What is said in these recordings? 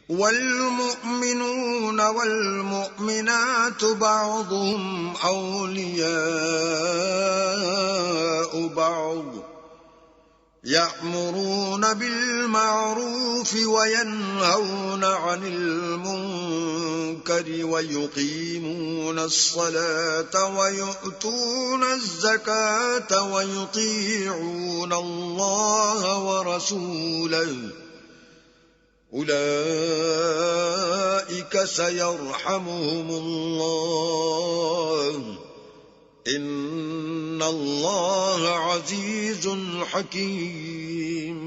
والمؤمنون والمؤمنات بعضهم أولياء بعض يأمرون بالمعروف وينهون عن المنكر ويقيمون الصلاة ويؤتون الزكاة ويطيعون الله ورسوله أولئك سيرحمهم الله ان اللہ عزیز حکیم۔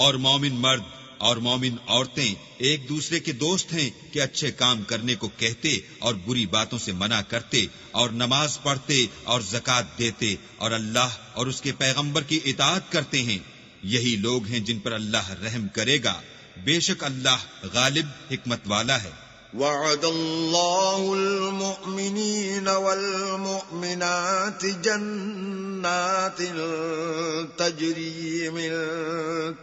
اور مومن مرد اور مومن عورتیں ایک دوسرے کے دوست ہیں کہ اچھے کام کرنے کو کہتے اور بری باتوں سے منع کرتے اور نماز پڑھتے اور زکوٰۃ دیتے اور اللہ اور اس کے پیغمبر کی اطاعت کرتے ہیں، یہی لوگ ہیں جن پر اللہ رحم کرے گا، بے شک اللہ غالب حکمت والا ہے۔ وعد الله المؤمنين والمؤمنات جنات تجري من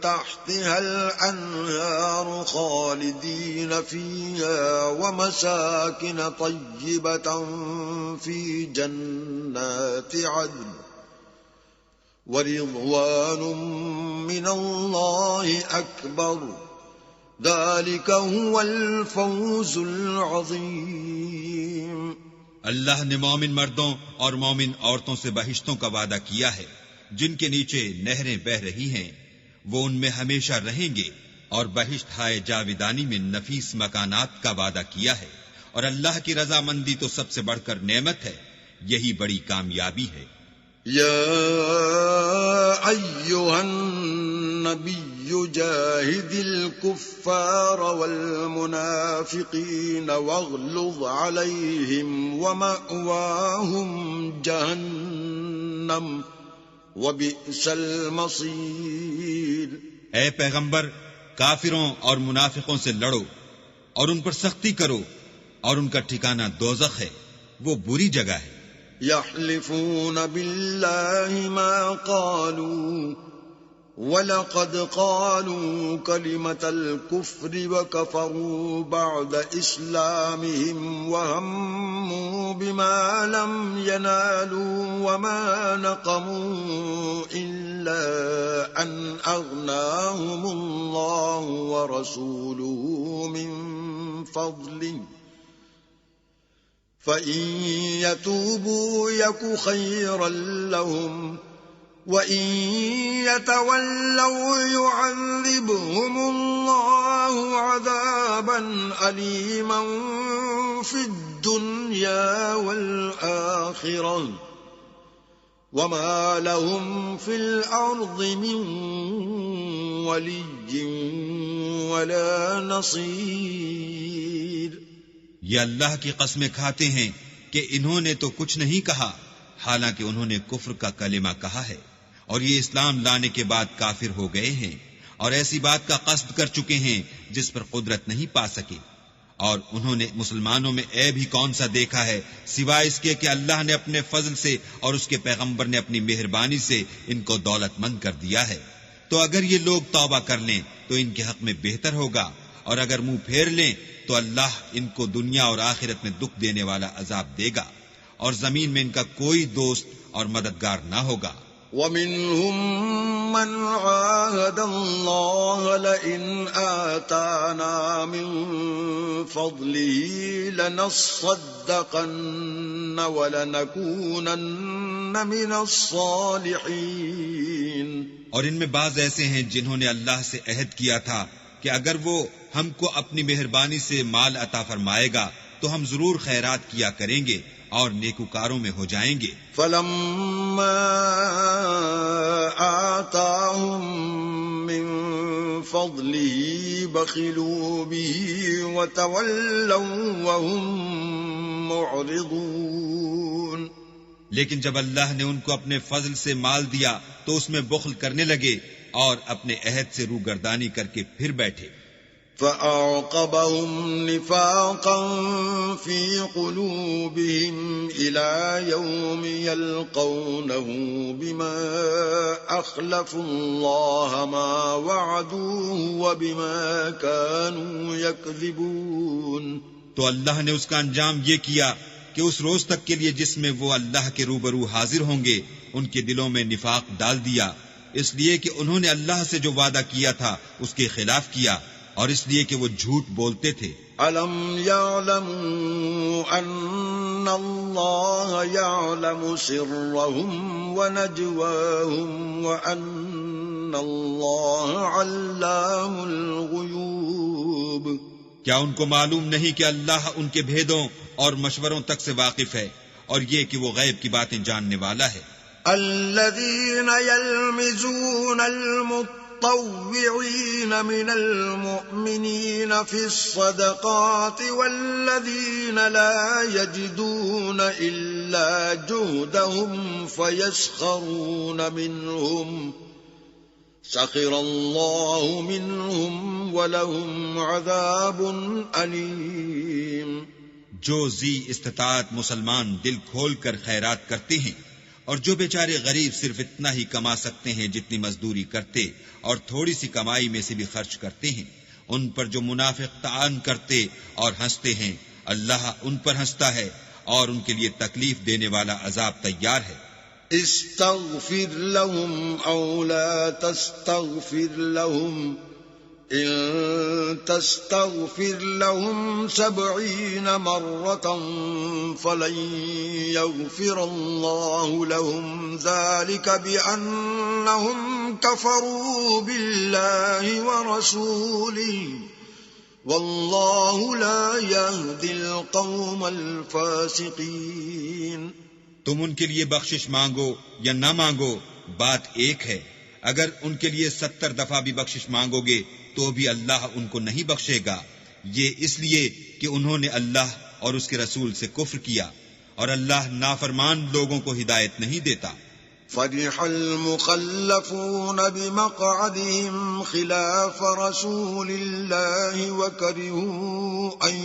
تحتها الأنهار خالدين فيها ومساكن طيبة في جنات عدن ورضوان من الله أكبر ذلك هو الفوز العظیم۔ اللہ نے مومن مردوں اور مومن عورتوں سے بہشتوں کا وعدہ کیا ہے جن کے نیچے نہریں بہ رہی ہیں، وہ ان میں ہمیشہ رہیں گے، اور بہشت ہائے جاویدانی میں نفیس مکانات کا وعدہ کیا ہے، اور اللہ کی رضامندی تو سب سے بڑھ کر نعمت ہے، یہی بڑی کامیابی ہے۔ یا ایھا النبی جاہد الکفار والمنافقین واغلظ علیہم ومأواہم جہنم وبئس المصیر۔ اے پیغمبر، کافروں اور منافقوں سے لڑو اور ان پر سختی کرو، اور ان کا ٹھکانہ دوزخ ہے، وہ بری جگہ ہے۔ یحلفون باللہ ما قالوا وَلَقَدْ قَالُوا كَلِمَةَ الْكُفْرِ وَكَفَرُوا بَعْدَ إِسْلَامِهِمْ وَهَمُّوا بِمَا لَمْ يَنَالُوا وَمَا نَقَمُوا إِلَّا أَنْ أَغْنَاهُمُ اللَّهُ وَرَسُولُهُ مِنْ فَضْلِهِ فَإِنْ يَتُوبُوا يَكُ خَيْرًا لَهُمْ وَإِن يَتَوَلَّوْا يُعَذِّبْهُمُ اللَّهُ عَذَابًا أَلِيمًا فِي الدُّنْيَا وَالْآخِرَةِ وَمَا لَهُمْ فِي الْأَرْضِ مِنْ وَلِيٍّ وَلَا نَصِيرٍ۔ یہ اللہ کی قسمیں کھاتے ہیں کہ انہوں نے تو کچھ نہیں کہا، حالانکہ انہوں نے کفر کا کلمہ کہا ہے، اور یہ اسلام لانے کے بعد کافر ہو گئے ہیں، اور ایسی بات کا قصد کر چکے ہیں جس پر قدرت نہیں پا سکے۔ اور انہوں نے مسلمانوں میں عیب ہی کون سا دیکھا ہے سوائے اس کے کہ اللہ نے اپنے فضل سے اور اس کے پیغمبر نے اپنی مہربانی سے ان کو دولت مند کر دیا ہے۔ تو اگر یہ لوگ توبہ کر لیں تو ان کے حق میں بہتر ہوگا، اور اگر منہ پھیر لیں تو اللہ ان کو دنیا اور آخرت میں دکھ دینے والا عذاب دے گا، اور زمین میں ان کا کوئی دوست اور مددگار نہ ہوگا۔ وَمِنْهُمْ مَنْ عَاهَدَ اللَّهَ لَئِنْ آتَانَا مِنْ فَضْلِهِ لَنَصَّدَّقَنَّ وَلَنَكُونَنَّ مِنَ الصَّالِحِينَ۔ اور ان میں بعض ایسے ہیں جنہوں نے اللہ سے عہد کیا تھا کہ اگر وہ ہم کو اپنی مہربانی سے مال عطا فرمائے گا تو ہم ضرور خیرات کیا کریں گے اور نیکوکاروں میں ہو جائیں گے۔ فَلَمَّا آتَاهُم مِّن فَضْلِهِ بَخِلُوا بِهِ وَتَوَلَّوْا وَهُم مُّعْرِضُونَ۔ لیکن جب اللہ نے ان کو اپنے فضل سے مال دیا تو اس میں بخل کرنے لگے اور اپنے عہد سے روگردانی کر کے پھر بیٹھے۔ فأعقبهم نفاقا في قلوبهم إلى يوم يلقونه بما أخلفوا الله ما وعدوه وبما كانوا يكذبون. تو اللہ نے اس کا انجام یہ کیا کہ اس روز تک کے لیے جس میں وہ اللہ کے روبرو حاضر ہوں گے ان کے دلوں میں نفاق ڈال دیا، اس لیے کہ انہوں نے اللہ سے جو وعدہ کیا تھا اس کے خلاف کیا، اور اس لیے کہ وہ جھوٹ بولتے تھے. أَلَمْ يَعْلَمُوا أَنَّ اللَّهَ يَعْلَمُ سِرَّهُمْ وَنَجْوَاهُمْ وَأَنَّ اللَّهَ عَلَّامُ الْغُيُوبِ. کیا ان کو معلوم نہیں کہ اللہ ان کے بھیدوں اور مشوروں تک سے واقف ہے، اور یہ کہ وہ غیب کی باتیں جاننے والا ہے. الَّذِينَ يَلْمِزُونَ المطوعين من المؤمنين في الصدقات والذين لا يجدون إلا جهدهم فيسخرون منهم سخر الله منهم ولهم عذاب أليم. جو ذی استطاعت مسلمان دل کھول کر خیرات کرتے ہیں، اور جو بیچارے غریب صرف اتنا ہی کما سکتے ہیں جتنی مزدوری کرتے اور تھوڑی سی کمائی میں سے بھی خرچ کرتے ہیں، ان پر جو منافق طعن کرتے اور ہنستے ہیں، اللہ ان پر ہنستا ہے اور ان کے لیے تکلیف دینے والا عذاب تیار ہے. استغفر لهم او لا تستغفر لهم إن تستغفر لهم 70 مرة فلن يغفر الله لهم ذلك بأنهم كفروا بالله ورسوله والله لا يهدي القوم الفاسقين. تم ان کے لیے بخشش مانگو یا نہ مانگو، بات ایک ہے. اگر ان کے لیے 70 دفعہ بھی بخشش مانگو گے تو بھی اللہ ان کو نہیں بخشے گا، یہ اس لیے کہ انہوں نے اللہ اور اس کے رسول سے کفر کیا، اور اللہ نافرمان لوگوں کو ہدایت نہیں دیتا. فرح المخلفون بمقعدهم خلاف رسول الله وكرهوا أن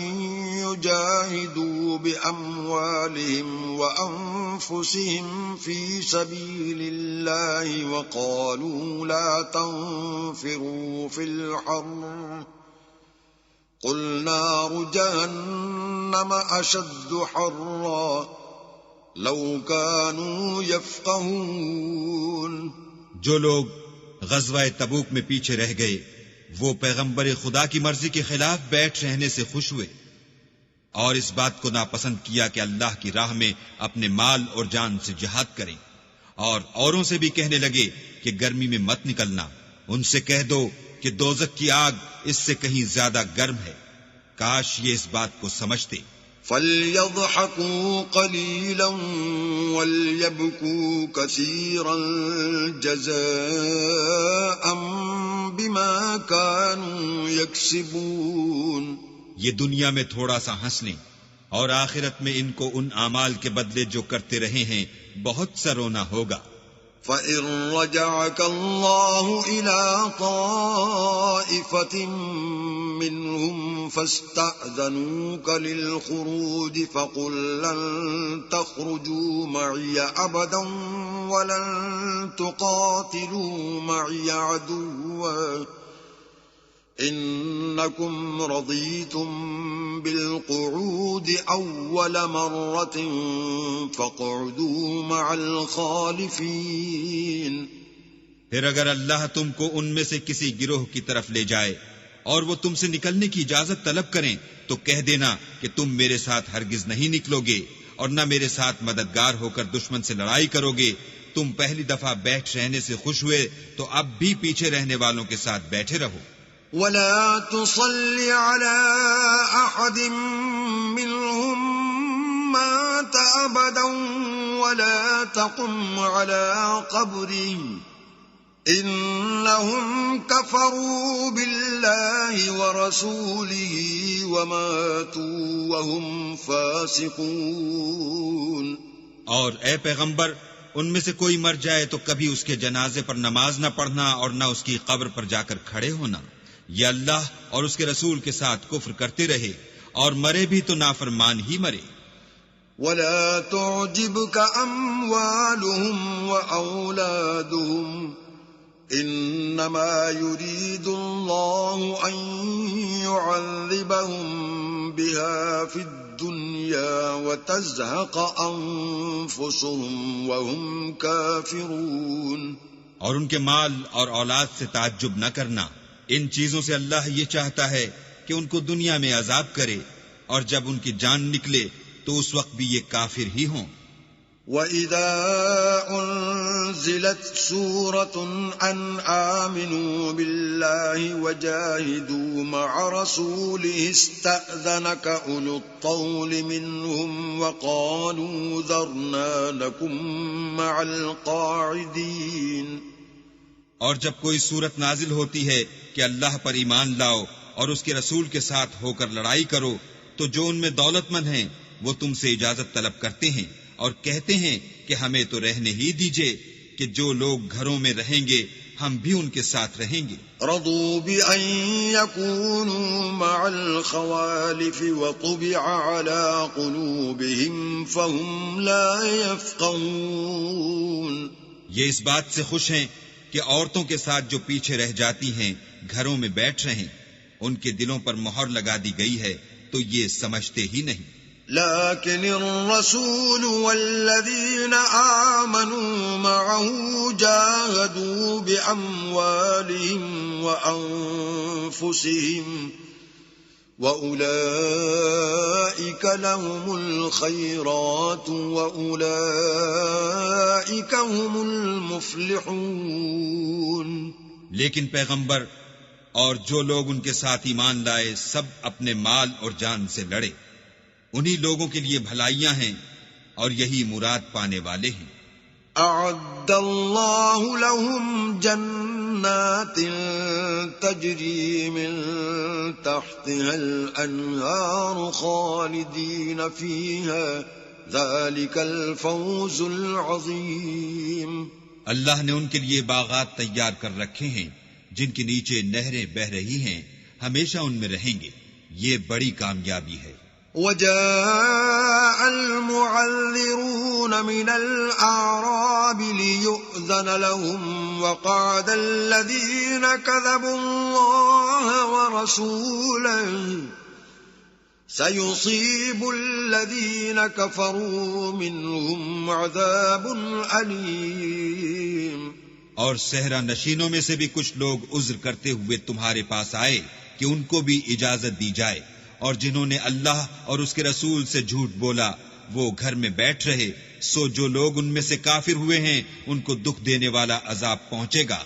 يجاهدوا بأموالهم وأنفسهم في سبيل الله وقالوا لا تنفروا في الحر قل نار جهنم أشد حرا لو كانوا يفقهون. جو لوگ غزوہ تبوک میں پیچھے رہ گئے وہ پیغمبر خدا کی مرضی کے خلاف بیٹھ رہنے سے خوش ہوئے اور اس بات کو ناپسند کیا کہ اللہ کی راہ میں اپنے مال اور جان سے جہاد کریں، اور اوروں سے بھی کہنے لگے کہ گرمی میں مت نکلنا. ان سے کہہ دو کہ دوزخ کی آگ اس سے کہیں زیادہ گرم ہے. کاش یہ اس بات کو سمجھتے. فَلْيَضْحَكُوا قَلِيلًا وَلْيَبْكُوا كَثِيرًا جَزَاءً بِمَا كَانُوا يَكْسِبُونَ. یہ دنیا میں تھوڑا سا ہنس لیں اور آخرت میں ان کو ان اعمال کے بدلے جو کرتے رہے ہیں بہت سا رونا ہوگا. فَإِن رَّجَعَكَ اللَّهُ إِلَىٰ طَائِفَةٍ مِّنْهُمْ فَاسْتَأْذَنُوكَ لِلْخُرُوجِ فَقُل لَّن تَخْرُجُوا مَعِيَ أَبَدًا وَلَن تُقَاتِلُوا مَعِيَ عَدُوًّا إِنَّكُمْ رَضِيتُم بِالْقُعُودِ أَوَّلَ مَرَّةٍ فَاقْعُدُوا مَعَ الْخَالِفِينَ. پھر اگر اللہ تم کو ان میں سے کسی گروہ کی طرف لے جائے اور وہ تم سے نکلنے کی اجازت طلب کریں تو کہہ دینا کہ تم میرے ساتھ ہرگز نہیں نکلو گے اور نہ میرے ساتھ مددگار ہو کر دشمن سے لڑائی کرو گے. تم پہلی دفعہ بیٹھ رہنے سے خوش ہوئے تو اب بھی پیچھے رہنے والوں کے ساتھ بیٹھے رہو. ولا تصل على أحد منهم مات أبدا ولا تقم على قبره إنهم كفروا بالله ورسوله وماتوا وهم فاسقون. اور اے پیغمبر ان میں سے کوئی مر جائے تو کبھی اس کے جنازے پر نماز نہ پڑھنا اور نہ اس کی قبر پر جا کر کھڑے ہونا، یہ اللہ اور اس کے رسول کے ساتھ کفر کرتے رہے اور مرے بھی تو نافرمان ہی مرے. ولا تعجبك أموالهم وأولادهم إنما يريد الله أن يعذبهم بها في الدنيا وتزهق أنفسهم وهم كافرون. اور ان کے مال اور اولاد سے تعجب نہ کرنا، ان چیزوں سے اللہ یہ چاہتا ہے کہ ان کو دنیا میں عذاب کرے، اور جب ان کی جان نکلے تو اس وقت بھی یہ کافر ہی ہوں. وَإِذَا أُنزِلَتْ سُورَةٌ أَنْ آمِنُوا بِاللَّهِ وَجَاهِدُوا مَعَ رَسُولِهِ اسْتَأْذَنَكَ أُولُو الطَّوْلِ مِنْهُمْ وَقَالُوا ذَرْنَا نَكُن مَعَ الْقَاعِدِينَ. اور جب کوئی صورت نازل ہوتی ہے کہ اللہ پر ایمان لاؤ اور اس کے رسول کے ساتھ ہو کر لڑائی کرو، تو جو ان میں دولت مند ہیں وہ تم سے اجازت طلب کرتے ہیں اور کہتے ہیں کہ ہمیں تو رہنے ہی دیجئے، کہ جو لوگ گھروں میں رہیں گے ہم بھی ان کے ساتھ رہیں گے. رضوا بأن يكونوا مع الخوالف وطبع على قلوبهم فهم لا يفقهون. یہ اس بات سے خوش ہیں کہ عورتوں کے ساتھ جو پیچھے رہ جاتی ہیں گھروں میں بیٹھ رہیں، ان کے دلوں پر مہر لگا دی گئی ہے تو یہ سمجھتے ہی نہیں. لكن الرسول والذين آمنوا معه جاهدوا بأموالهم وأنفسهم وأولئك لهم الخيرات وأولئك هم المفلحون. لیکن پیغمبر اور جو لوگ ان کے ساتھ ایمان لائے سب اپنے مال اور جان سے لڑے، انہی لوگوں کے لیے بھلائیاں ہیں اور یہی مراد پانے والے ہیں. اعد اللہ لهم جنات تجری من تحتها الانہار خالدین فیہا ذلک الفوز العظیم. اللہ نے ان کے لیے باغات تیار کر رکھے ہیں جن کے نیچے نہریں بہ رہی ہیں، ہمیشہ ان میں رہیں گے، یہ بڑی کامیابی ہے. وجاء المعذرون من الأعراب ليؤذن لهم وقعد الذين كذبوا الله ورسوله سيصيب الذين كفروا منهم عذاب أليم. اور صحرا نشینوں میں سے بھی کچھ لوگ عذر کرتے ہوئے تمہارے پاس آئے کہ ان کو بھی اجازت دی جائے، اور جنہوں نے اللہ اور اس کے رسول سے جھوٹ بولا وہ گھر میں بیٹھ رہے، سو جو لوگ ان میں سے کافر ہوئے ہیں ان کو دکھ دینے والا عذاب پہنچے گا.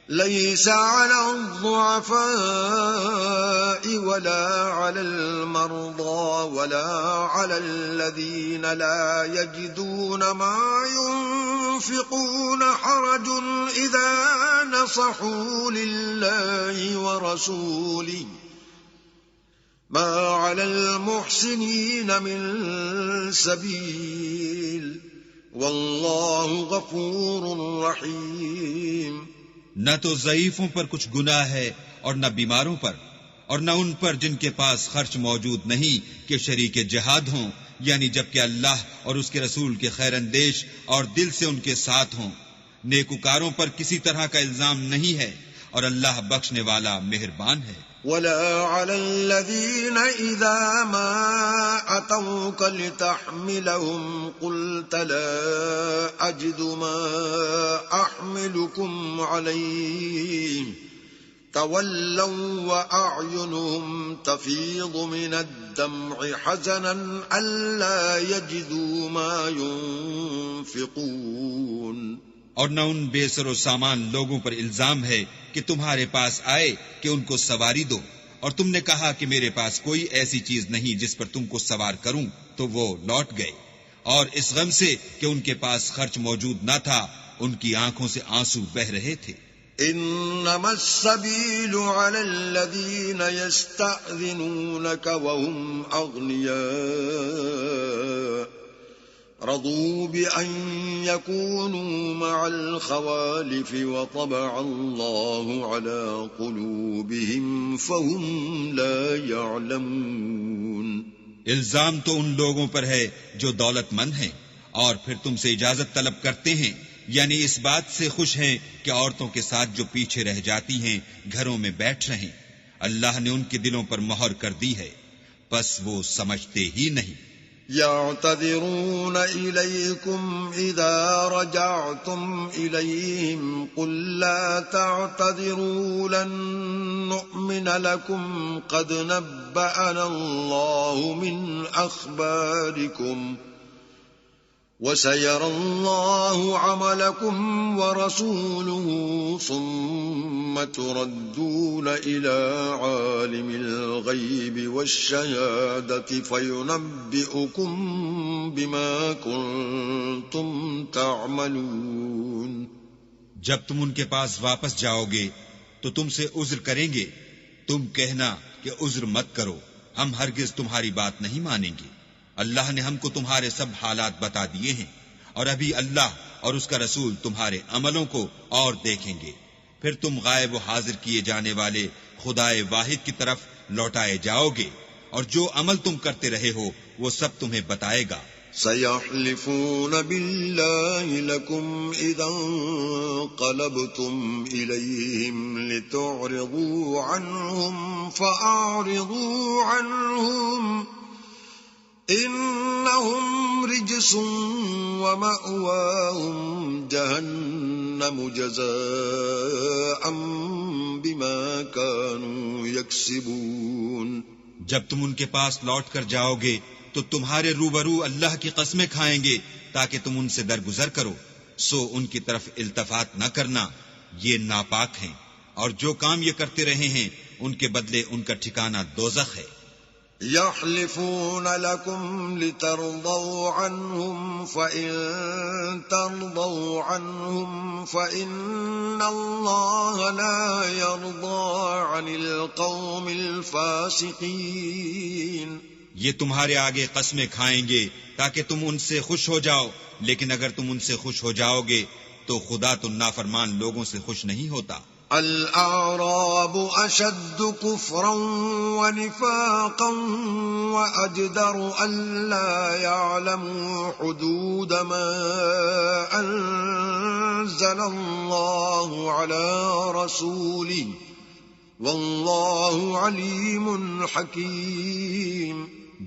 ليس على الضعفاء ولا على المرضى ولا على الذين لا يجدون ما ينفقون حرج إذا نصحوا لله ورسوله ما على المحسنين من سبيل والله غفور رحيم. نہ تو ضعیفوں پر کچھ گناہ ہے اور نہ بیماروں پر، اور نہ ان پر جن کے پاس خرچ موجود نہیں کہ شریک جہاد ہوں، یعنی جبکہ اللہ اور اس کے رسول کے خیر اندیش اور دل سے ان کے ساتھ ہوں. نیکوکاروں پر کسی طرح کا الزام نہیں ہے اور اللہ بخشنے والا مہربان ہے. ولا على الذين إذا ما أتوك لتحملهم قلت لا أجد ما أحملكم عليه تولوا وأعينهم تفيض من الدمع حزنا ألا يجدوا ما ينفقون. اور نہ ان بے سر و سامان لوگوں پر الزام ہے کہ تمہارے پاس آئے کہ ان کو سواری دو، اور تم نے کہا کہ میرے پاس کوئی ایسی چیز نہیں جس پر تم کو سوار کروں، تو وہ لوٹ گئے، اور اس غم سے کہ ان کے پاس خرچ موجود نہ تھا ان کی آنکھوں سے آنسو بہ رہے تھے. انما السبيل على الذين يستأذنونك وهم اغنياء رضوا بأن يكونوا مع الخوالف وطبع الله على قلوبهم فهم لا يعلمون. الزام تو ان لوگوں پر ہے جو دولت مند ہیں اور پھر تم سے اجازت طلب کرتے ہیں، یعنی اس بات سے خوش ہیں کہ عورتوں کے ساتھ جو پیچھے رہ جاتی ہیں گھروں میں بیٹھ رہیں. اللہ نے ان کے دلوں پر مہر کر دی ہے، بس وہ سمجھتے ہی نہیں. يعتذرون إليكم إذا رجعتم إليهم قل لا تعتذروا لن نؤمن لكم قد نبأنا الله من أخباركم وسيرى الله عملكم ورسوله ثم تردون إلى عالم الغيب والشهادة فينبئكم بما كنتم تعملون. جب تم ان کے پاس واپس جاؤ گے تو تم سے عذر کریں گے، تم کہنا کہ عذر مت کرو، ہم ہرگز تمہاری بات نہیں مانیں گے. اللہ نے ہم کو تمہارے سب حالات بتا دیے ہیں، اور ابھی اللہ اور اس کا رسول تمہارے عملوں کو اور دیکھیں گے. پھر تم غائب و حاضر کیے جانے والے خدائے واحد کی طرف لوٹائے جاؤ گے، اور جو عمل تم کرتے رہے ہو وہ سب تمہیں بتائے گا. سيحلفون بالله لكم إذا انقلبتم إليهم لتعرضوا عنهم فأعرضوا عنهم إنهم رجس ومأواهم جهنم جزاء بما كانوا يكسبون. جب تم ان کے پاس لوٹ کر جاؤ گے تو تمہارے روبرو اللہ کی قسمیں کھائیں گے تاکہ تم ان سے درگزر کرو، سو ان کی طرف التفات نہ کرنا، یہ ناپاک ہیں، اور جو کام یہ کرتے رہے ہیں ان کے بدلے ان کا ٹھکانہ دوزخ ہے. يحلفون لكم لترضوا عنهم فإن ترضوا عنهم فإن الله لا يرضى عن القوم الفاسقين. یہ تمہارے آگے قسمیں کھائیں گے تاکہ تم ان سے خوش ہو جاؤ، لیکن اگر تم ان سے خوش ہو جاؤ گے تو خدا تو نافرمان لوگوں سے خوش نہیں ہوتا. الأعراب أشد كفرا ونفاقا وأجدر ألا يعلموا حدود ما أنزل الله على رسوله والله عليم حكيم.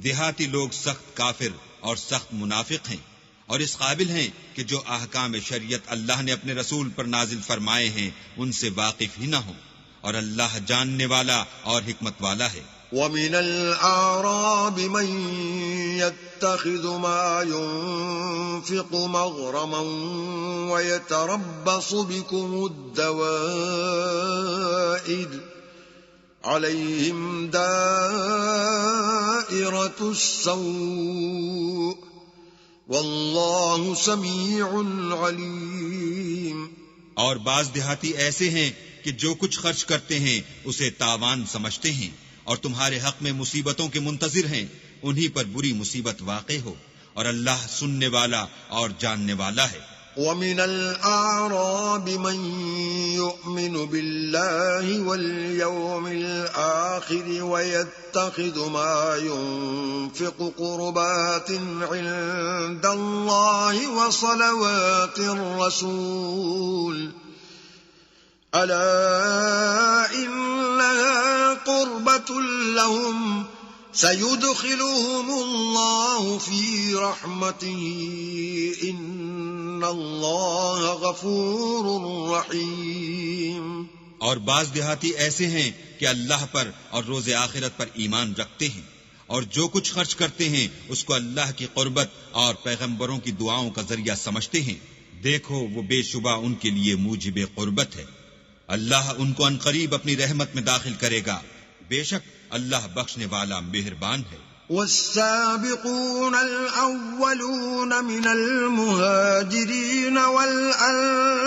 دیہاتی لوگ سخت کافر اور سخت منافق ہیں، اور اس قابل ہیں کہ جو احکام شریعت اللہ نے اپنے رسول پر نازل فرمائے ہیں ان سے واقف ہی نہ ہوں، اور اللہ جاننے والا اور حکمت والا ہے. وَمِنَ الْأَعْرَابِ مَن يَتَّخِذُ مَا يُنفِقُ مَغْرَمًا وَيَتَرَبَّصُ بِكُمُ الدَّوَائِرَ عَلَيْهِمْ دَائِرَةُ السَّوْءِ واللہ سمیع علیم. اور بعض دیہاتی ایسے ہیں کہ جو کچھ خرچ کرتے ہیں اسے تاوان سمجھتے ہیں، اور تمہارے حق میں مصیبتوں کے منتظر ہیں، انہی پر بری مصیبت واقع ہو، اور اللہ سننے والا اور جاننے والا ہے. وَمِنَ الْأَعْرَابِ مَن يُؤْمِنُ بِاللَّهِ وَالْيَوْمِ الْآخِرِ وَيَتَّخِذُ مَا يُنفِقُ قُرُبَاتٍ عِندَ اللَّهِ وَصَلَوَاتِ الرَّسُولِ أَلَا إِنَّهَا قُرْبَةٌ لَهُمْ سَيُدْخِلُهُمُ اللَّهُ فِي رَحْمَتِهِ إِنَّ اللَّهَ غَفُورٌ رَحِيمٌ. اور بعض دیہاتی ایسے ہیں کہ اللہ پر اور روز آخرت پر ایمان رکھتے ہیں، اور جو کچھ خرچ کرتے ہیں اس کو اللہ کی قربت اور پیغمبروں کی دعاؤں کا ذریعہ سمجھتے ہیں. دیکھو وہ بے شبہ ان کے لیے موجب قربت ہے. اللہ ان کو عنقریب اپنی رحمت میں داخل کرے گا، بے شک اللہ بخشنے والا مہربان ہے. والسابقون الأولون من المهاجرين والأنصار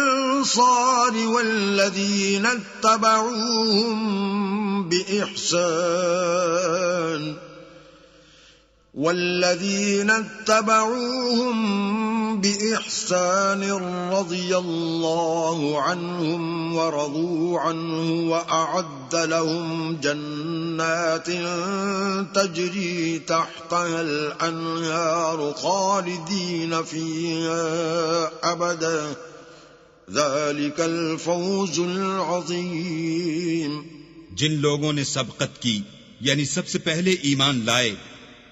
والذين اتبعوهم بإحسان والذين اتبعوهم بإحسان رضي الله عنهم ورضوا عنه وأعد لهم جنات تجري تحتها الأنهار خالدين فيها أبدا ذلك الفوز العظيم. جن لوگوں نے سبقت کی یعنی سب سے پہلے ایمان لائے،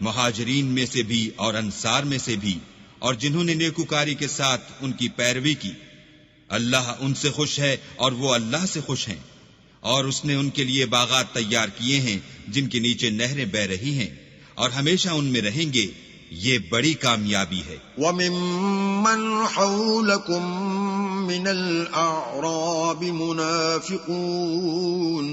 مہاجرین میں سے بھی اور انصار میں سے بھی، اور جنہوں نے نیکوکاری کے ساتھ ان کی پیروی کی، اللہ ان سے خوش ہے اور وہ اللہ سے خوش ہیں، اور اس نے ان کے لیے باغات تیار کیے ہیں جن کے نیچے نہریں بہ رہی ہیں، اور ہمیشہ ان میں رہیں گے. یہ بڑی کامیابی ہے. وَمِمَّنْ حَوْلَكُمْ مِنَ الْأَعْرَابِ مُنَافِقُونَ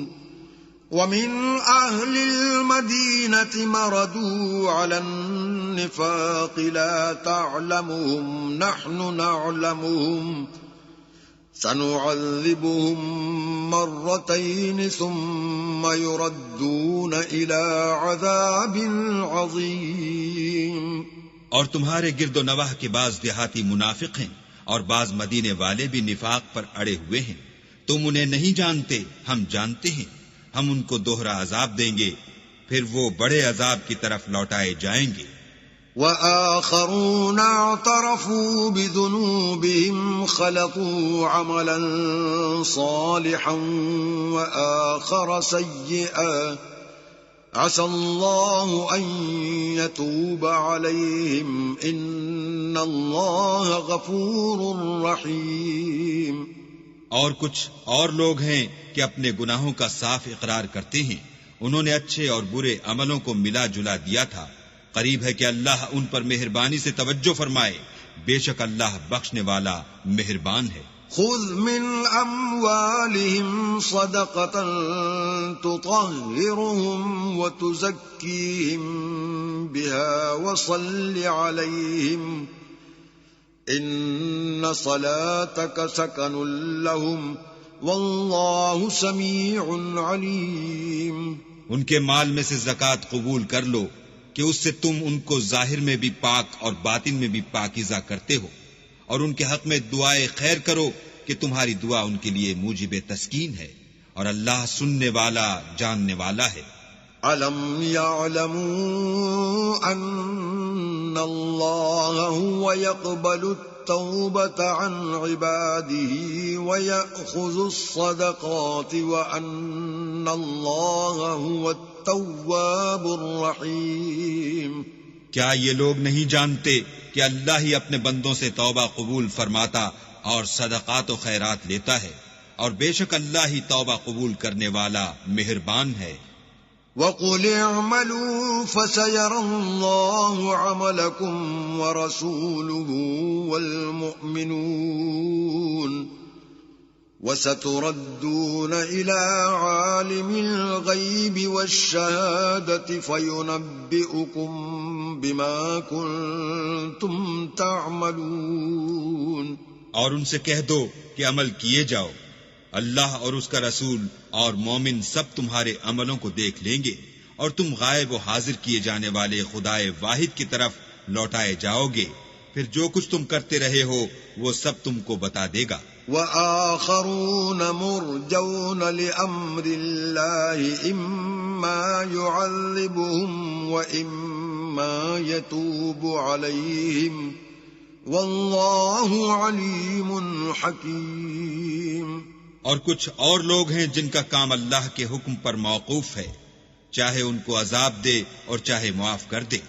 وَمِنْ أَهْلِ الْمَدِينَةِ مَرَدُوا عَلَى النِّفَاقِ لَا تَعْلَمُهُمْ نَحْنُ نَعْلَمُهُمْ سَنُعَذِّبُهُمْ مَرَّتَيْنِ ثُمَّ يُرَدُّونَ إِلَى عَذَابٍ عَظِيمٍ. اور تمہارے گرد و نواح کے بعض دیہاتی منافق ہیں اور بعض مدینے والے بھی نفاق پر اڑے ہوئے ہیں. تم انہیں نہیں جانتے، ہم جانتے ہیں. ہم ان کو دوہرا عذاب دیں گے، پھر وہ بڑے عذاب کی طرف لوٹائے جائیں گے. وَآخَرُونَ اعْتَرَفُوا بِذُنُوبِهِمْ خَلَطُوا عَمَلًا صَالِحًا وَآخَرَ سَيِّئًا عَسَى اللَّهُ أَن يَتُوبَ عَلَيْهِمْ إِنَّ اللَّهَ غَفُورٌ رَحِيمٌ. اور کچھ اور لوگ ہیں کہ اپنے گناہوں کا صاف اقرار کرتے ہیں، انہوں نے اچھے اور برے عملوں کو ملا جلا دیا تھا. قریب ہے کہ اللہ ان پر مہربانی سے توجہ فرمائے، بے شک اللہ بخشنے والا مہربان ہے. خذ من اموالهم صدقة تطهرهم وتزكيهم بها وصل عليهم ان صلاتك سكن لهم والله سميع عليم. ان کے مال میں سے زکوٰۃ قبول کر لو کہ اس سے تم ان کو ظاہر میں بھی پاک اور باطن میں بھی پاکیزہ کرتے ہو، اور ان کے حق میں دعائے خیر کرو کہ تمہاری دعا ان کے لیے موجب تسکین ہے، اور اللہ سننے والا جاننے والا ہے. أَلَمْ يَعْلَمُوا أَنَّ اللَّهَ هُوَ يَقْبَلُ التَّوْبَةَ عَنْ عِبَادِهِ وَيَأْخُذُ الصَّدَقَاتِ وَأَنَّ اللَّهَ هُوَ التَّوَّابُ الرَّحِيمُ. کیا یہ لوگ نہیں جانتے کہ اللہ ہی اپنے بندوں سے توبہ قبول فرماتا اور صدقات و خیرات لیتا ہے، اور بے شک اللہ ہی توبہ قبول کرنے والا مہربان ہے. وَقُلِ اعْمَلُوا فَسَيَرَى اللَّهُ عَمَلَكُمْ وَرَسُولُهُ وَالْمُؤْمِنُونَ وَسَتُرَدُّونَ إِلَى عَالِمِ الْغَيْبِ وَالشَّهَادَةِ فَيُنَبِّئُكُم بِمَا كُنتُمْ تَعْمَلُونَ. اور ان سے کہہ دو کہ عمل کیے جاؤ، اللہ اور اس کا رسول اور مومن سب تمہارے عملوں کو دیکھ لیں گے، اور تم غائب و حاضر کیے جانے والے خدائے واحد کی طرف لوٹائے جاؤ گے، پھر جو کچھ تم کرتے رہے ہو وہ سب تم کو بتا دے گا. وَآخَرُونَ مُرْجَوْنَ لِأَمْرِ اللَّهِ إِمَّا يُعَذِّبُهُمْ وَإِمَّا يَتُوبُ عَلَيْهِمْ وَاللَّهُ عَلِيمٌ حَكِيمٌ. اور کچھ اور لوگ ہیں جن کا کام اللہ کے حکم پر موقوف ہے، چاہے ان کو عذاب دے اور چاہے معاف کر دے،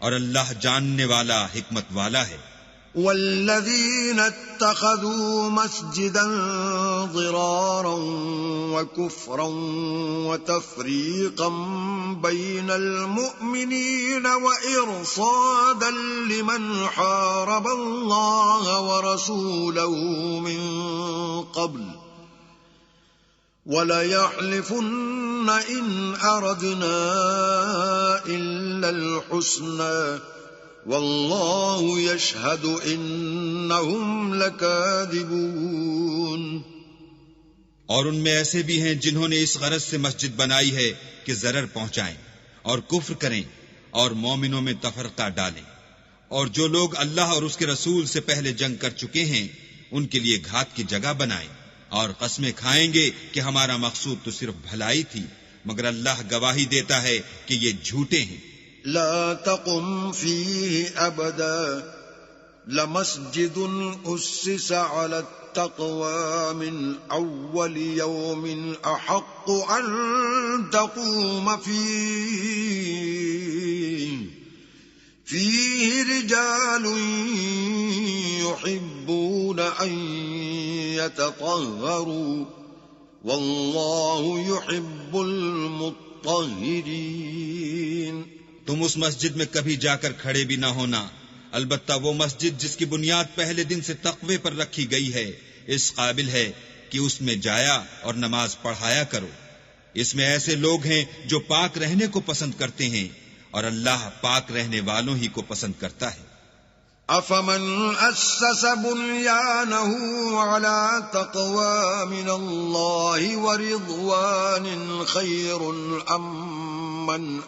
اور اللہ جاننے والا حکمت والا ہے. والذین اتخذوا مسجدا ضرارا وكفرا وتفریقا بین المؤمنین وإرصادا لمن حارب اللہ ورسوله من قبل وَلَيَحْلِفُنَّ إِنْ أَرَدْنَا إِلَّا الْحُسْنَى وَاللَّهُ يَشْهَدُ إِنَّهُمْ لَكَاذِبُونَ. اور ان میں ایسے بھی ہیں جنہوں نے اس غرض سے مسجد بنائی ہے کہ ضرر پہنچائیں اور کفر کریں، اور مومنوں میں تفرقہ ڈالیں، اور جو لوگ اللہ اور اس کے رسول سے پہلے جنگ کر چکے ہیں ان کے لیے گھات کی جگہ بنائیں، اور قسمیں کھائیں گے کہ ہمارا مقصود تو صرف بھلائی تھی، مگر اللہ گواہی دیتا ہے کہ یہ جھوٹے ہیں۔ لا تقم فيه أبدا لمسجد أسس على التقوى من أول يوم أحق أن تقوم فيه رجال يحبون أن يتطهروا والله يحب المطهرين۔ تم اس مسجد میں کبھی جا کر کھڑے بھی نہ ہونا، البتہ وہ مسجد جس کی بنیاد پہلے دن سے تقوی پر رکھی گئی ہے اس قابل ہے کہ اس میں جایا اور نماز پڑھایا کرو۔ اس میں ایسے لوگ ہیں جو پاک رہنے کو پسند کرتے ہیں، اور اللہ پاک رہنے والوں ہی کو پسند کرتا ہے۔ أفمن أسس بنيانه على تقوى من الله ورضوان خير أم من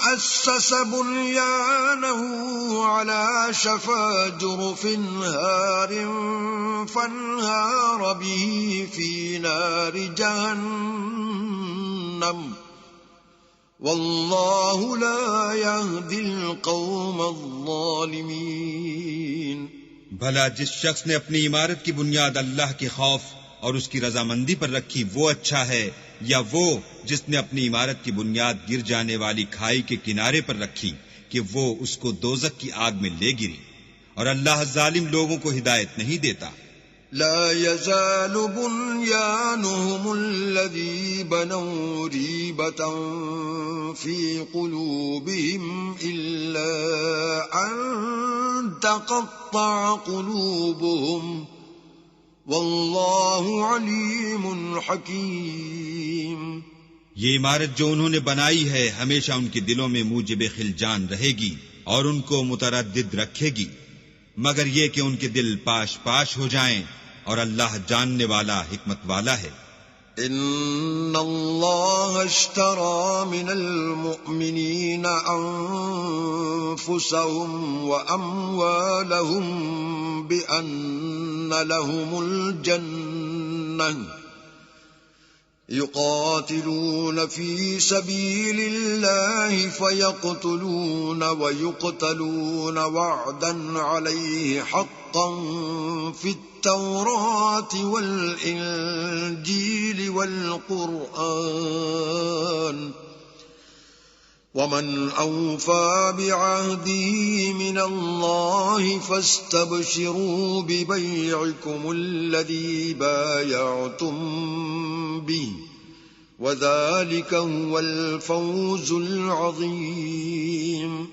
أسس بنيانه على شفا جرف هار فانهار به في نار جهنم والله لا يهدي القوم الظالمين۔ بھلا جس شخص نے اپنی عمارت کی بنیاد اللہ کے خوف اور اس کی رضامندی پر رکھی وہ اچھا ہے، یا وہ جس نے اپنی عمارت کی بنیاد گر جانے والی کھائی کے کنارے پر رکھی کہ وہ اس کو دوزخ کی آگ میں لے گری، اور اللہ ظالم لوگوں کو ہدایت نہیں دیتا۔ لا يزال بنيانهم الذي بنوا ريبة في قلوبهم إلا أن تقطع قلوبهم والله عليم حكيم۔ یہ عمارت جو انہوں نے بنائی ہے ہمیشہ ان کے دلوں میں موجب خلجان رہے گی اور ان کو متردد رکھے گی، مگر یہ کہ ان کے دل پاش پاش ہو جائیں، اور اللہ جاننے والا حکمت والا ہے۔ ان اللہ اشترى من المؤمنین انفسهم واموالهم بان لهم الجنہ يقاتلون في سبيل الله فيقتلون ويقتلون وعدا عليه حقا في التوراة والإنجيل والقرآن ومن أوفى بعهده من الله فاستبشروا ببيعكم الذي بايعتم به وذلك هو الفوز العظيم۔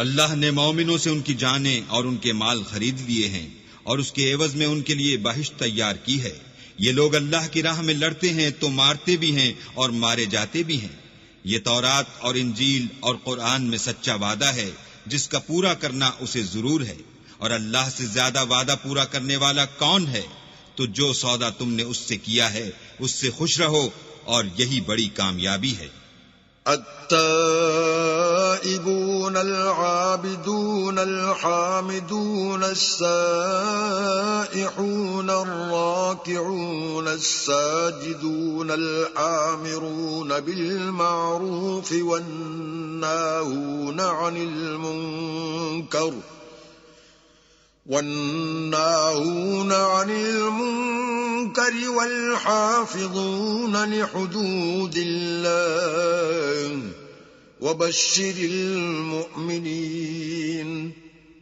اللہ نے مومنوں سے ان کی جانیں اور ان کے مال خرید لیے ہیں اور اس کے عوض میں ان کے لیے بہشت تیار کی ہے۔ یہ لوگ اللہ کی راہ میں لڑتے ہیں تو مارتے بھی ہیں اور مارے جاتے بھی ہیں۔ یہ تورات اور انجیل اور قرآن میں سچا وعدہ ہے جس کا پورا کرنا اسے ضرور ہے، اور اللہ سے زیادہ وعدہ پورا کرنے والا کون ہے؟ تو جو سودا تم نے اس سے کیا ہے اس سے خوش رہو، اور یہی بڑی کامیابی ہے۔ التائبون العابدون الحامدون السائحون الراكعون الساجدون الآمرون بالمعروف والناهون عن المنكر والحافظون لحدود الله وبشر المؤمنين۔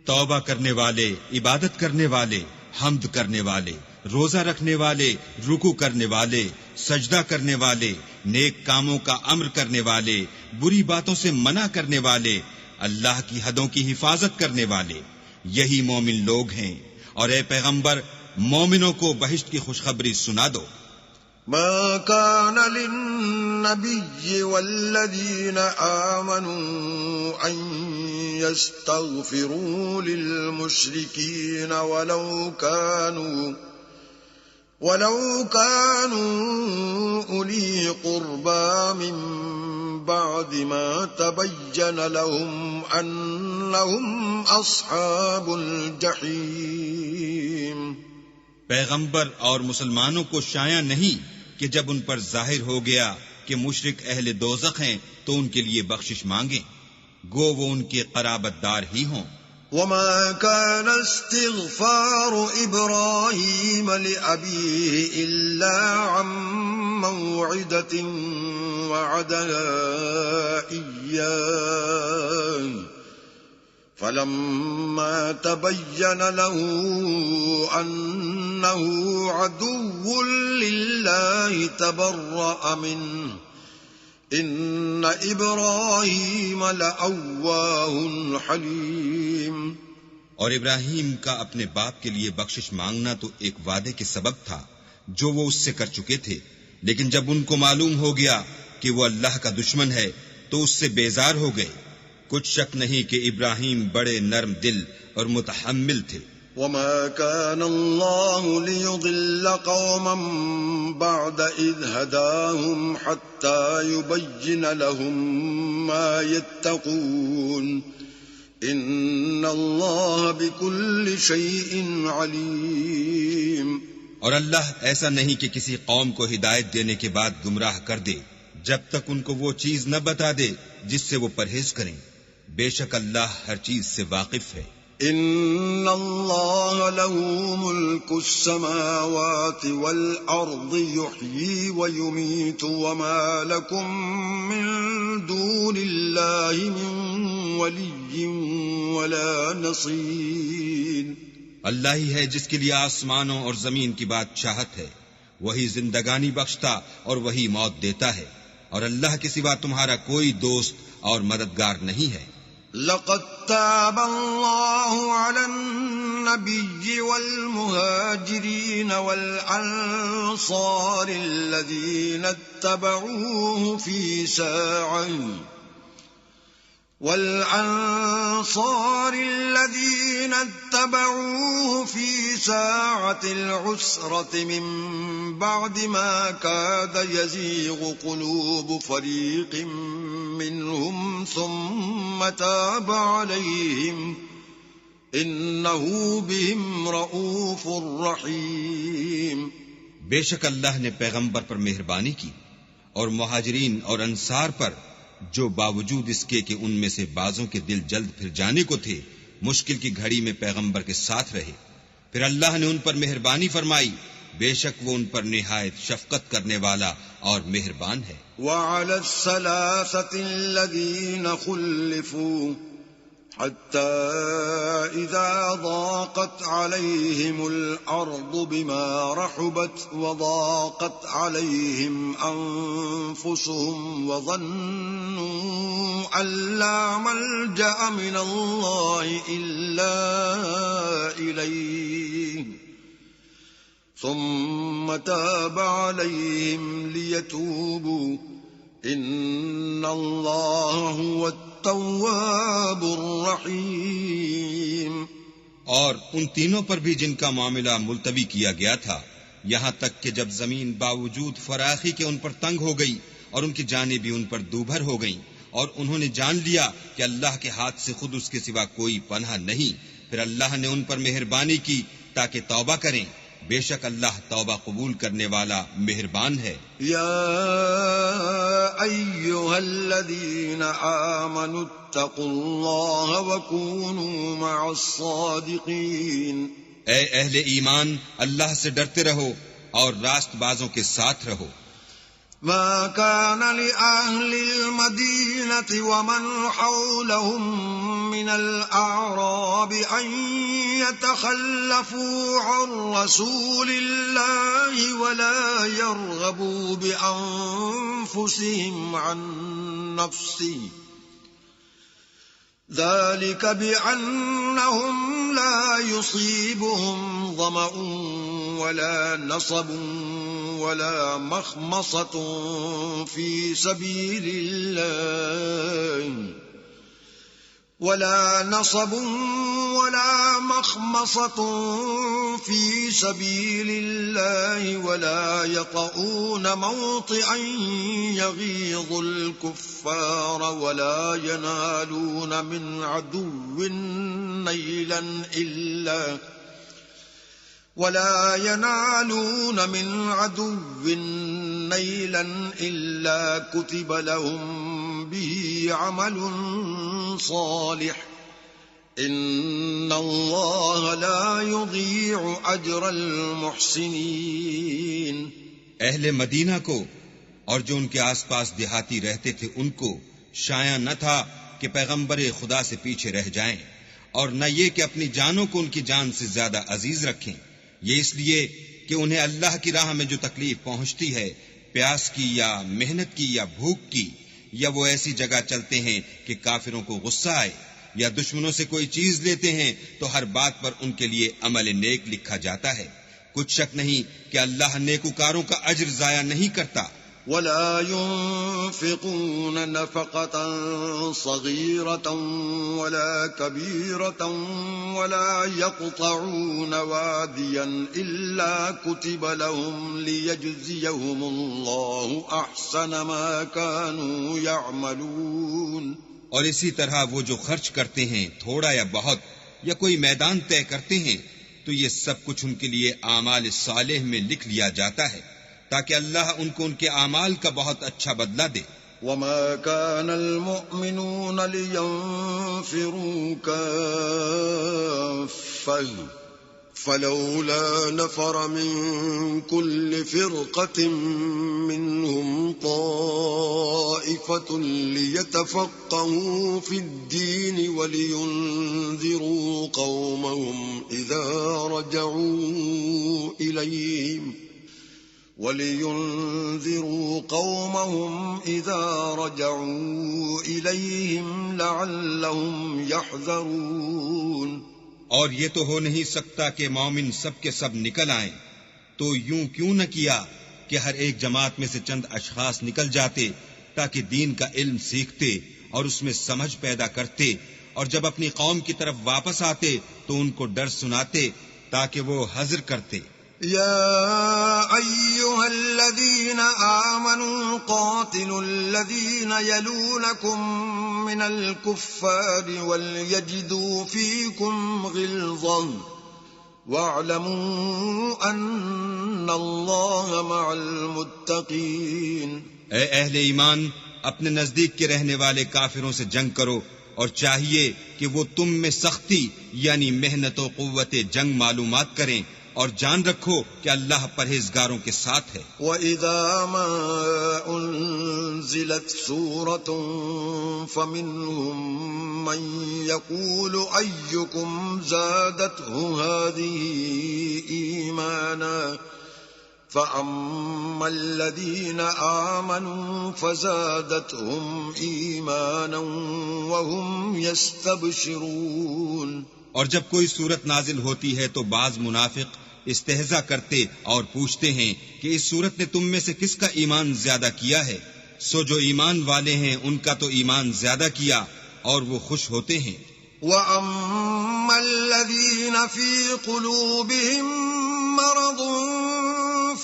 توبہ کرنے والے، عبادت کرنے والے، حمد کرنے والے، روزہ رکھنے والے، رکوع کرنے والے، سجدہ کرنے والے، نیک کاموں کا امر کرنے والے، بری باتوں سے منع کرنے والے، اللہ کی حدوں کی حفاظت کرنے والے، یہی مومن لوگ ہیں۔ اور اے پیغمبر مومنوں کو بہشت کی خوشخبری سنا دو۔ ما كان للنبي والذين آمنوا أن يستغفروا للمشركين ولو كانوا أولي قربى من بعد ما تبين لهم أنهم أصحاب الجحيم. پیغمبر اور مسلمانوں کو شایع نہیں کہ جب ان پر ظاہر ہو گیا کہ مشرک اہل دوزخ ہیں تو ان کے لیے بخشش مانگیں، گو وہ ان کے قرابت دار ہی ہوں. وما كان استغفار إبراهيم لأبيه إلا عن موعدة وعدها إياه فلما تبين له أنه عدو لله تبرأ منه إن إبراهيم لأواه حليم. اور ابراہیم کا اپنے باپ کے لیے بخشش مانگنا تو ایک وعدے کے سبب تھا جو وہ اس سے کر چکے تھے، لیکن جب ان کو معلوم ہو گیا کہ وہ اللہ کا دشمن ہے تو اس سے بیزار ہو گئے. کچھ شک نہیں کہ ابراہیم بڑے نرم دل اور متحمل تھے. وما كان الله ليضل قوما بعد إذ هداهم حتى يبين لهم ما يتقون إن الله بكل شيء عليم. اور اللہ ایسا نہیں کہ کسی قوم کو ہدایت دینے کے بعد گمراہ کر دے جب تک ان کو وہ چیز نہ بتا دے جس سے وہ پرہیز کریں. بے شک اللہ ہر چیز سے واقف ہے. ان اللہ له ملک السماوات والارض يحيي ويميت وما لكم من دون اللہ من ولی ولا نصیر. اللہ ہی ہے جس کے لیے آسمانوں اور زمین کی بادشاہت ہے، وہی زندگانی بخشتا اور وہی موت دیتا ہے، اور اللہ کے سوا تمہارا کوئی دوست اور مددگار نہیں ہے. لقد تاب الله على النبي والمهاجرين والأنصار الذين اتبعوه في ساعة العسرة من بعد ما كاد يزيغ قلوب فريق منهم ثم تاب عليهم إنه بهم رؤوف رحيم. بے شک اللہ نے پیغمبر پر مہربانی کی اور مہاجرین اور انصار پر جو باوجود اس کے کہ ان میں سے بعضوں کے دل جلد پھر جانے کو تھے مشکل کی گھڑی میں پیغمبر کے ساتھ رہے، پھر اللہ نے ان پر مہربانی فرمائی. بے شک وہ ان پر نہایت شفقت کرنے والا اور مہربان ہے. وعلى الثلاثة الذين خلفوا حتى إذا ضاقت عليهم الأرض بما رحبت وضاقت عليهم أنفسهم وظنوا أن لا ملجأ من الله إلا إليه ثم تاب عليهم ليتوبوا إن الله هو التواب الرحیم. اور ان تینوں پر بھی جن کا معاملہ ملتوی کیا گیا تھا، یہاں تک کہ جب زمین باوجود فراخی کے ان پر تنگ ہو گئی اور ان کی جانیں بھی ان پر دوبھر ہو گئیں، اور انہوں نے جان لیا کہ اللہ کے ہاتھ سے خود اس کے سوا کوئی پناہ نہیں، پھر اللہ نے ان پر مہربانی کی تاکہ توبہ کریں. بے شک اللہ توبہ قبول کرنے والا مہربان ہے. یا ایھا الذین آمنوا اتقوا اللہ وکونوا مع الصادقین. اے اہل ایمان، اللہ سے ڈرتے رہو اور راست بازوں کے ساتھ رہو. ما كان لأهل المدينة ومن حولهم من الأعراب أن يتخلفوا عن رسول الله ولا يرغبوا بأنفسهم عن نفسه ذلك بأنهم لا يصيبهم ظمأ ولا نصب ولا مخمصة في سبيل الله ولا نصب ولا مخمصة في سبيل الله ولا يطؤون موطئا يغيظ الكفار ولا ينالون من عدو نيلا إلا كتب لهم به عمل صالح إن الله لا يضيع أجر المحسنين. اہل مدینہ کو اور جو ان کے آس پاس دیہاتی رہتے تھے ان کو شایع نہ تھا کہ پیغمبر خدا سے پیچھے رہ جائیں، اور نہ یہ کہ اپنی جانوں کو ان کی جان سے زیادہ عزیز رکھیں، یہ اس لیے کہ انہیں اللہ کی راہ میں جو تکلیف پہنچتی ہے، پیاس کی یا محنت کی یا بھوک کی، یا وہ ایسی جگہ چلتے ہیں کہ کافروں کو غصہ آئے، یا دشمنوں سے کوئی چیز لیتے ہیں تو ہر بات پر ان کے لیے عمل نیک لکھا جاتا ہے. کچھ شک نہیں کہ اللہ نیکوکاروں کا اجر ضائع نہیں کرتا. ولا ينفقون نفقة صغيرة ولا كبيرة ولا يقطعون واديا إلا كتب لهم ليجزيهم الله أحسن ما كانوا يعملون. اور اسی طرح وہ جو خرچ کرتے ہیں تھوڑا یا بہت یا کوئی میدان طے کرتے ہیں تو یہ سب کچھ ان کے لیے اعمال صالح میں لکھ لیا جاتا ہے تاکہ اللہ ان کو ان کے اعمال کا بہت اچھا بدلہ دے. وما كان المؤمنون لينفروا كافة فلولا نفر من كل فرقة منهم طائفة ليتفقهوا في الدين ولينذروا قومهم إذا رجعوا إليهم لعلهم يحذرون. اور یہ تو ہو نہیں سکتا کہ مومن سب کے سب نکل آئیں، تو یوں کیوں نہ کیا کہ ہر ایک جماعت میں سے چند اشخاص نکل جاتے تاکہ دین کا علم سیکھتے اور اس میں سمجھ پیدا کرتے، اور جب اپنی قوم کی طرف واپس آتے تو ان کو ڈر سناتے تاکہ وہ حذر کرتے. يا أيها الذين آمنوا قاتلوا الذين يلونكم من الكفار وليجدوا فيكم غلظة واعلموا أن الله مع المتقين. اے اہل ایمان، اپنے نزدیک کے رہنے والے کافروں سے جنگ کرو، اور چاہیے کہ وہ تم میں سختی یعنی محنت و قوت جنگ معلومات کریں، اور جان رکھو کہ اللہ پرہیزگاروں کے ساتھ ہے. وَإِذَا مَا أُنزِلَتْ سُورَةٌ فَمِنْهُمْ مَنْ يَقُولُ أَيُّكُمْ زَادَتْهُ هَذِهِ إِيمَانًا فَأَمَّا الَّذِينَ آمَنُوا فَزَادَتْهُمْ إِيمَانًا وَهُمْ يَسْتَبْشِرُونَ. اور جب کوئی صورت نازل ہوتی ہے تو بعض منافق استہزا کرتے اور پوچھتے ہیں کہ اس صورت نے تم میں سے کس کا ایمان زیادہ کیا ہے؟ سو جو ایمان والے ہیں ان کا تو ایمان زیادہ کیا اور وہ خوش ہوتے ہیں. وَأَمَّا الَّذِينَ فِي قُلُوبِهِم مَّرَضٌ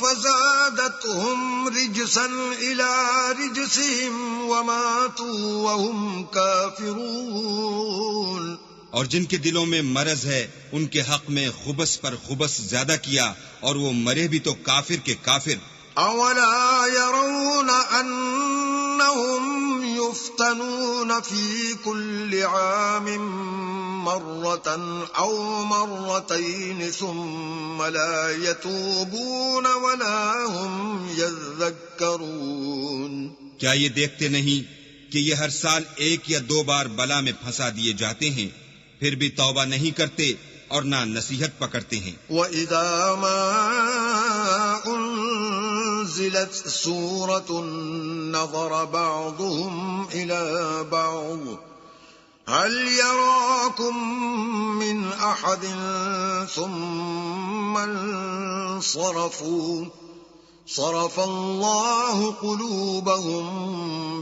فَزَادَتْهُمْ رِجْسًا إِلَى رِجْسِهِمْ وَمَاتُوا وَهُمْ كَافِرُونَ. اور جن کے دلوں میں مرض ہے ان کے حق میں خبث پر خبث زیادہ کیا اور وہ مرے بھی تو کافر کے کافر. اولا يرون انهم يفتنون في كل عام مرة او مرتين ثم لا يتوبون ولا هم يذكرون. کیا یہ دیکھتے نہیں کہ یہ ہر سال ایک یا دو بار بلا میں پھنسا دیے جاتے ہیں، پھر بھی توبہ نہیں کرتے اور نہ نصیحت پکڑتے ہیں. وَإِذَا مَا أُنزِلَتْ سُورَةٌ نَظَرَ بَعْضُهُمْ إِلَى بَعْضٍ هَلْ يَرَاكُمْ مِنْ أَحَدٍ ثُمَّ انصَرَفُوا صرف الله قلوبهم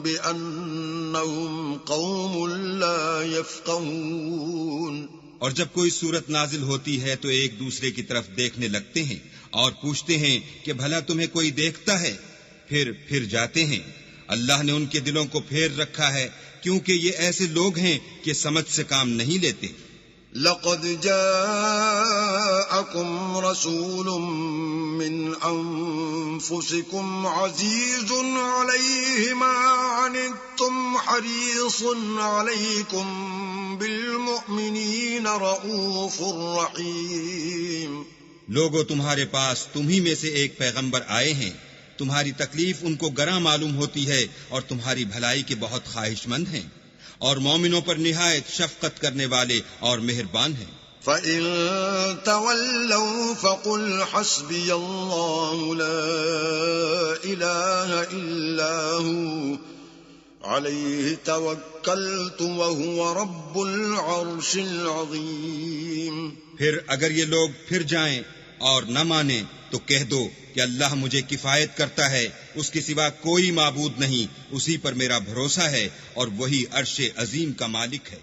بأنهم قوم لا يفقهون. اور جب کوئی صورت نازل ہوتی ہے تو ایک دوسرے کی طرف دیکھنے لگتے ہیں اور پوچھتے ہیں کہ بھلا تمہیں کوئی دیکھتا ہے، پھر جاتے ہیں. اللہ نے ان کے دلوں کو پھیر رکھا ہے کیونکہ یہ ایسے لوگ ہیں کہ سمجھ سے کام نہیں لیتے. لقد جاءكم رسول من أنفسكم عزيز عليه ما عنتم حريص عليكم بالمؤمنين رؤوف رحيم. لوگوں تمہارے پاس تمہی میں سے ایک پیغمبر آئے ہیں، تمہاری تکلیف ان کو گراں معلوم ہوتی ہے اور تمہاری بھلائی کے بہت خواہش مند ہیں، اور مومنوں پر نہایت شفقت کرنے والے اور مہربان ہیں. فَإِن تَوَلَّوْا فَقُلْ حَسْبِيَ اللَّهُ لَا إِلَٰهَ إِلَّا هُوَ عَلَيْهِ تَوَكَّلْتُ وَهُوَ رَبُّ الْعَرْشِ الْعَظِيمِ. پھر اگر یہ لوگ پھر جائیں اور نہ مانیں تو کہہ دو کہ اللہ مجھے کفایت کرتا ہے، اس کے سوا کوئی معبود نہیں، اسی پر میرا بھروسہ ہے اور وہی عرش عظیم کا مالک ہے.